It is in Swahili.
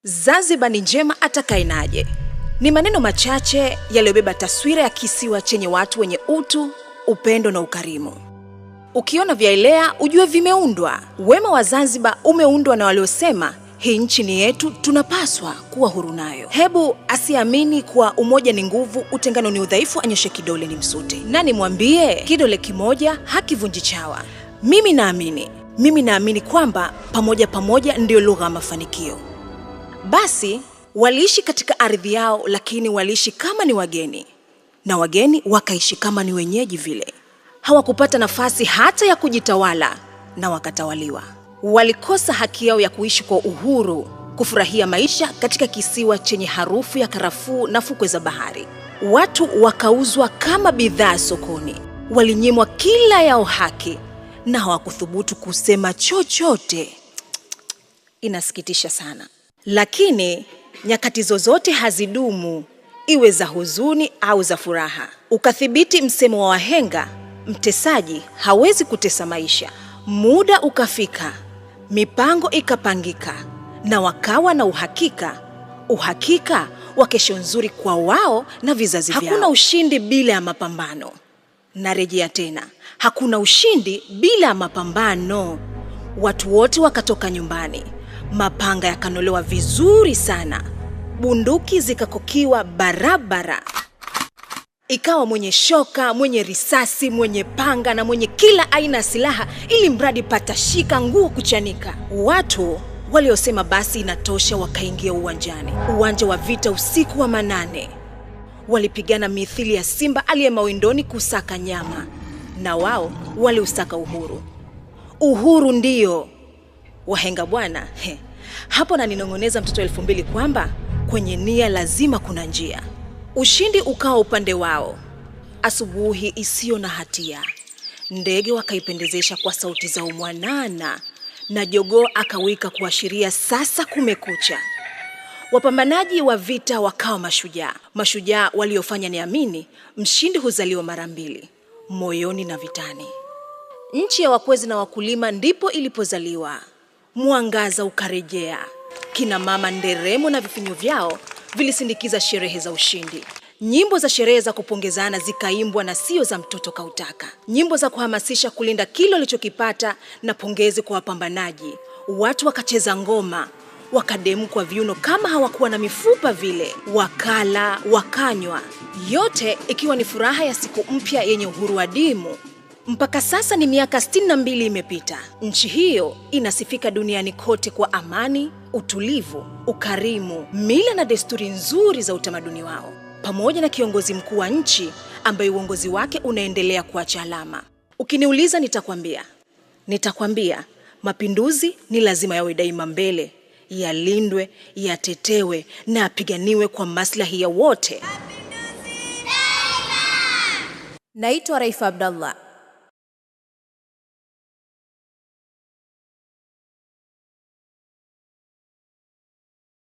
Zanzibar ni njema atakayenaje. Ni maneno machache yaliyobeba taswira ya kisiwa chenye watu wenye utu, upendo na ukarimu. Ukiona vyaelea ujue vimeundwa. Wema wa Zanzibar umeundwa na waliosema hii nchi ni yetu, tunapaswa kuwa huru nayo. Hebu asiamini kuwa umoja ni nguvu, utengano ni udhaifu, anyoshe kidole ni msute. Nani mwambie kidole kimoja hakivunji chawa. Mimi naamini kwamba pamoja ndio lugha ya mafanikio. Basi waliishi katika ardhi yao, lakini waliishi kama ni wageni, na wageni wakaishi kama ni wenyeji vile. Hawakupata nafasi hata ya kujitawala na wakatawaliwa. Walikosa haki yao ya kuishi kwa uhuru, kufurahia maisha katika kisiwa chenye harufu ya karafuu na fukwe za bahari. Watu wakauzwa kama bidhaa sokoni. Walinyimwa kila yao haki na hawakuthubutu kusema chochote. Inasikitisha sana. Lakini nyakati zozote hazidumu, iwe za huzuni au za furaha. Ukathibiti msemo wa wahenga, mtesaji hawezi kutesa maisha. Muda ukafika, mipango ikapangika, na wakawa na uhakika wa kesho nzuri kwa wao na vizazi vyao. Hakuna ushindi bila ya mapambano. Narejea tena, hakuna ushindi bila ya mapambano. Watu wote wakatoka nyumbani. Mapanga yakanolewa vizuri sana. Bunduki zikakokiwa barabara. Ikawa mwenye shoka, mwenye risasi, mwenye panga na mwenye kila aina ya silaha, ili mradi patashika nguo kuchanika. Watu waliosema basi inatosha wakaingia uwanjani. Uwanja wa vita usiku wa manane. Walipigana mithili ya simba aliye mawindoni kusaka nyama, na wao waliusaka uhuru. Uhuru ndio wahenga bwana. Hapo na ninongoneza mtoto 2000 kwamba kwenye nia lazima kuna njia. Ushindi ukawa upande wao. Asubuhi isiyo na hatia, ndege wakaipendezesha kwa sauti za mwanana, na jogoo akawika kuashiria sasa kumekucha. Wapambanaji wa vita wakawa mashujaa waliofanya niamini mshindi huzaliwa mara mbili, moyoni na vitani. Nchi ya wakwezi na wakulima ndipo ilipozaliwa. Mwangaza ukarejea. Kina mama nderemo na vifinyo vyao vilisindikiza sherehe za ushindi. Nyimbo za sherehe za kupongezana zikaimbwa na sio za mtoto kautaka. Nyimbo za kuhamasisha kulinda kile walichokipata na pongezi kwa wapambanaji. Watu wakacheza ngoma, wakademu kwa viuno kama hawakuwa na mifupa vile. Wakala, wakanywa. Yote ikiwa ni furaha ya siku mpya yenye uhuru adimu. Mpaka sasa ni miaka 62 imepita. Nchi hiyo inasifika duniani kote kwa amani, utulivu, ukarimu, mila na desturi nzuri za utamaduni wao, pamoja na kiongozi mkuu wa nchi ambaye uongozi wake unaendelea kuacha alama. Ukiniuliza nitakwambia mapinduzi ni lazima yawe daima mbele, yalindwe, yatetewe na yapiganiwe kwa maslahi ya wote. Naitwa Raifa Abdallah.